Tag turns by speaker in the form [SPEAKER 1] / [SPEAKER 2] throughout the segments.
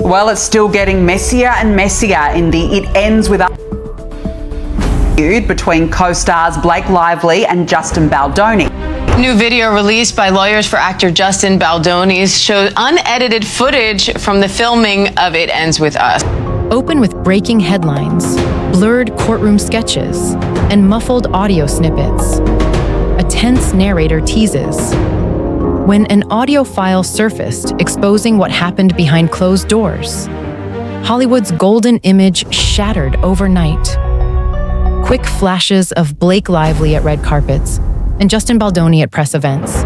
[SPEAKER 1] Well, it's still getting messier and messier in the It Ends With Us feud between co-stars Blake Lively and Justin Baldoni.
[SPEAKER 2] New video released by lawyers for actor Justin Baldoni showed unedited footage from the filming of It Ends With Us.
[SPEAKER 3] Open with breaking headlines, blurred courtroom sketches, and muffled audio snippets. A tense narrator teases. When an audio file surfaced exposing what happened behind closed doors, Hollywood's golden image shattered overnight. Quick flashes of Blake Lively at red carpets and Justin Baldoni at press events.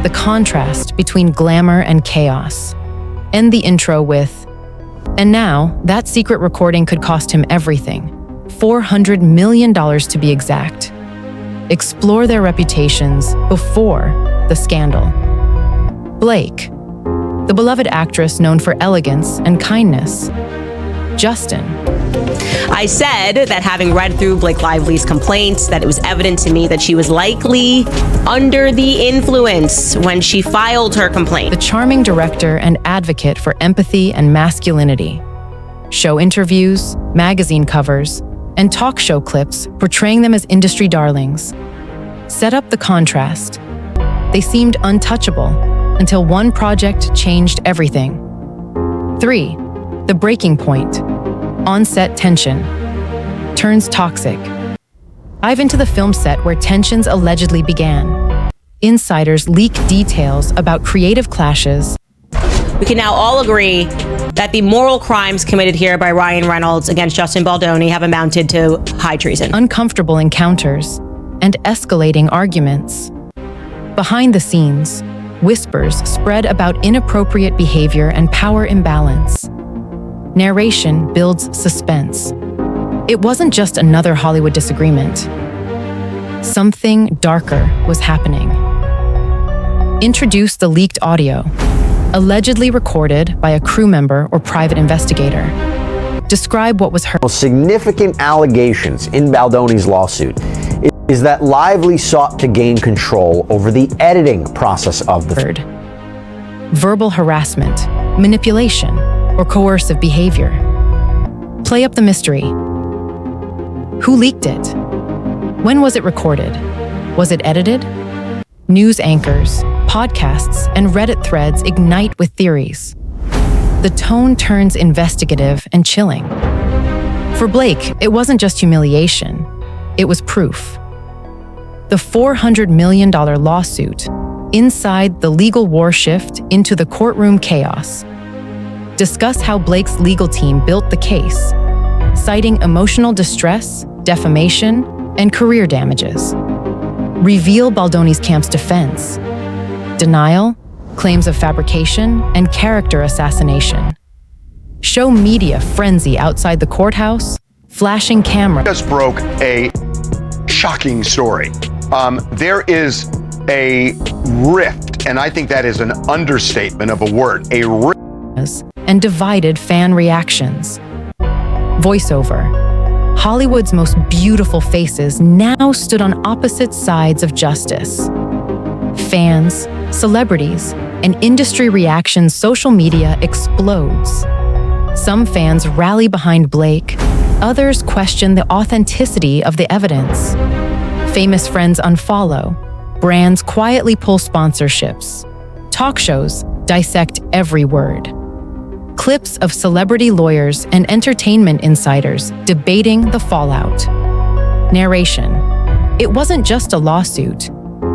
[SPEAKER 3] The contrast between glamour and chaos. End the intro with, and now, that secret recording could cost him everything. $400 million to be exact. Explore their reputations before the scandal. Blake, the beloved actress known for elegance and kindness. Justin.
[SPEAKER 4] I said that having read through Blake Lively's complaints, that it was evident to me that she was likely under the influence when she filed her complaint.
[SPEAKER 3] The charming director and advocate for empathy and masculinity. Show interviews, magazine covers, and talk show clips portraying them as industry darlings. Set up the contrast. They seemed untouchable until one project changed everything. 3. The breaking point. On-set tension. Turns toxic. Dive into the film set where tensions allegedly began. Insiders leak details about creative clashes.
[SPEAKER 4] We can now all agree that the moral crimes committed here by Ryan Reynolds against Justin Baldoni have amounted to high treason.
[SPEAKER 3] Uncomfortable encounters and escalating arguments. Behind the scenes, whispers spread about inappropriate behavior and power imbalance. Narration builds suspense. It wasn't just another Hollywood disagreement. Something darker was happening. Introduce the leaked audio, allegedly recorded by a crew member or private investigator. Describe what was heard.
[SPEAKER 5] Significant allegations in Baldoni's lawsuit is that Lively sought to gain control over the editing process of the
[SPEAKER 3] verbal harassment, manipulation, or coercive behavior. Play up the mystery. Who leaked it? When was it recorded? Was it edited? News anchors, podcasts, and Reddit threads ignite with theories. The tone turns investigative and chilling. For Blake, it wasn't just humiliation. It was proof. The $400 million lawsuit, inside the legal war shift into the courtroom chaos. Discuss how Blake's legal team built the case, citing emotional distress, defamation, and career damages. Reveal Baldoni's camp's defense. Denial, claims of fabrication, and character assassination. Show media frenzy outside the courthouse, flashing cameras.
[SPEAKER 6] Just broke a shocking story. There is a rift, and I think that is an understatement of a word, a rift.
[SPEAKER 3] And divided fan reactions. Voiceover. Hollywood's most beautiful faces now stood on opposite sides of justice. Fans, celebrities, and industry reactions, social media explodes. Some fans rally behind Blake, others question the authenticity of the evidence. Famous friends unfollow, brands quietly pull sponsorships. Talk shows dissect every word. Clips of celebrity lawyers and entertainment insiders debating the fallout. Narration. It wasn't just a lawsuit.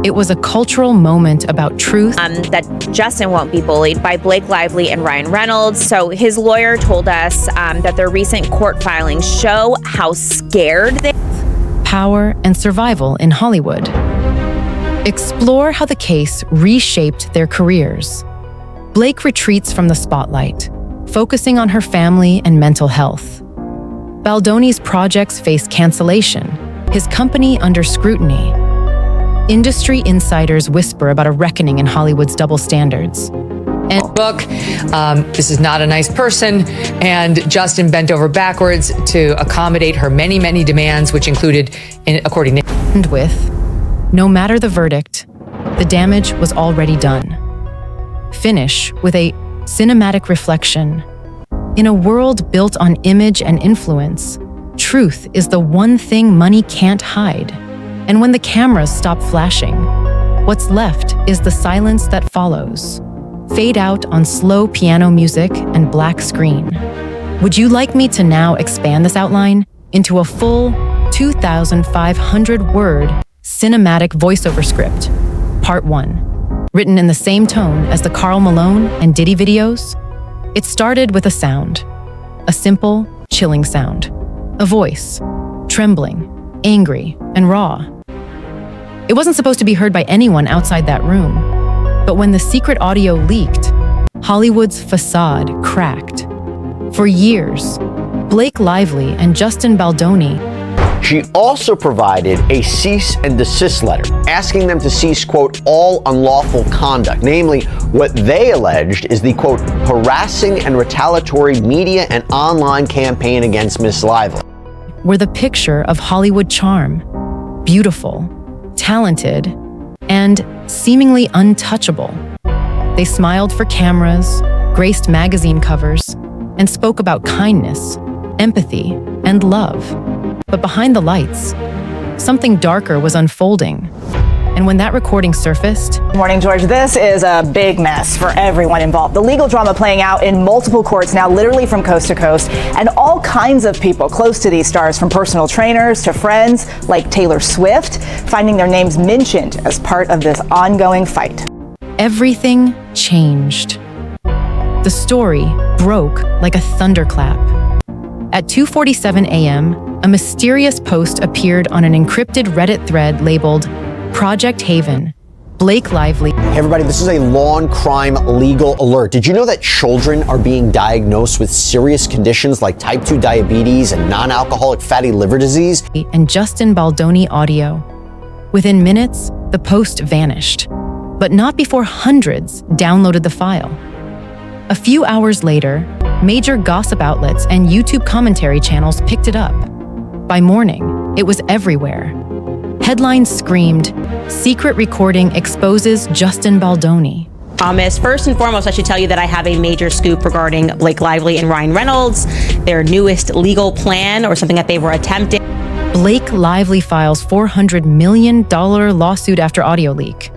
[SPEAKER 3] It was a cultural moment about truth.
[SPEAKER 7] That Justin won't be bullied by Blake Lively and Ryan Reynolds. So his lawyer told us that their recent court filings show how scared they are.
[SPEAKER 3] Power and survival in Hollywood. Explore how the case reshaped their careers. Blake retreats from the spotlight, focusing on her family and mental health. Baldoni's projects face cancellation, his company under scrutiny. Industry insiders whisper about a reckoning in Hollywood's double standards.
[SPEAKER 8] And this is not a nice person, and Justin bent over backwards to accommodate her many, many demands, which included, according to...
[SPEAKER 3] And with, no matter the verdict, the damage was already done. Finish with a cinematic reflection. In a world built on image and influence, truth is the one thing money can't hide. And when the cameras stop flashing, what's left is the silence that follows. Fade out on slow piano music and black screen. Would you like me to now expand this outline into a full 2,500-word cinematic voiceover script? Part 1. Written in the same tone as the Karl Malone and Diddy videos, it started with a sound. A simple, chilling sound. A voice. Trembling, angry, and raw. It wasn't supposed to be heard by anyone outside that room. But when the secret audio leaked, Hollywood's facade cracked. For years, Blake Lively and Justin Baldoni.
[SPEAKER 5] She also provided a cease and desist letter, asking them to cease, quote, all unlawful conduct, namely what they alleged is the, quote, harassing and retaliatory media and online campaign against Miss Lively.
[SPEAKER 3] Were the picture of Hollywood charm, beautiful, talented, and seemingly untouchable. They smiled for cameras, graced magazine covers, and spoke about kindness, empathy, and love. But behind the lights, something darker was unfolding. And when that recording surfaced...
[SPEAKER 9] Morning, George. This is a big mess for everyone involved. The legal drama playing out in multiple courts now, literally from coast to coast, and all kinds of people close to these stars, from personal trainers to friends like Taylor Swift, finding their names mentioned as part of this ongoing fight.
[SPEAKER 3] Everything changed. The story broke like a thunderclap. At 2:47 a.m., a mysterious post appeared on an encrypted Reddit thread labeled Project Haven, Blake Lively.
[SPEAKER 5] Hey everybody, this is a law and crime legal alert. Did you know that children are being diagnosed with serious conditions like type 2 diabetes and non-alcoholic fatty liver disease?
[SPEAKER 3] And Justin Baldoni audio. Within minutes, the post vanished, but not before hundreds downloaded the file. A few hours later, major gossip outlets and YouTube commentary channels picked it up. By morning, it was everywhere. Headlines screamed, "Secret recording exposes Justin Baldoni."
[SPEAKER 4] First and foremost, I should tell you that I have a major scoop regarding Blake Lively and Ryan Reynolds, their newest legal plan, or something that they were attempting.
[SPEAKER 3] Blake Lively files $400 million lawsuit after audio leak.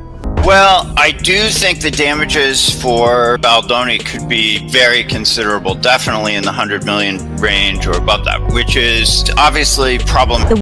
[SPEAKER 10] Well, I do think the damages for Baldoni could be very considerable, definitely in the 100 million range or above that, which is obviously problematic.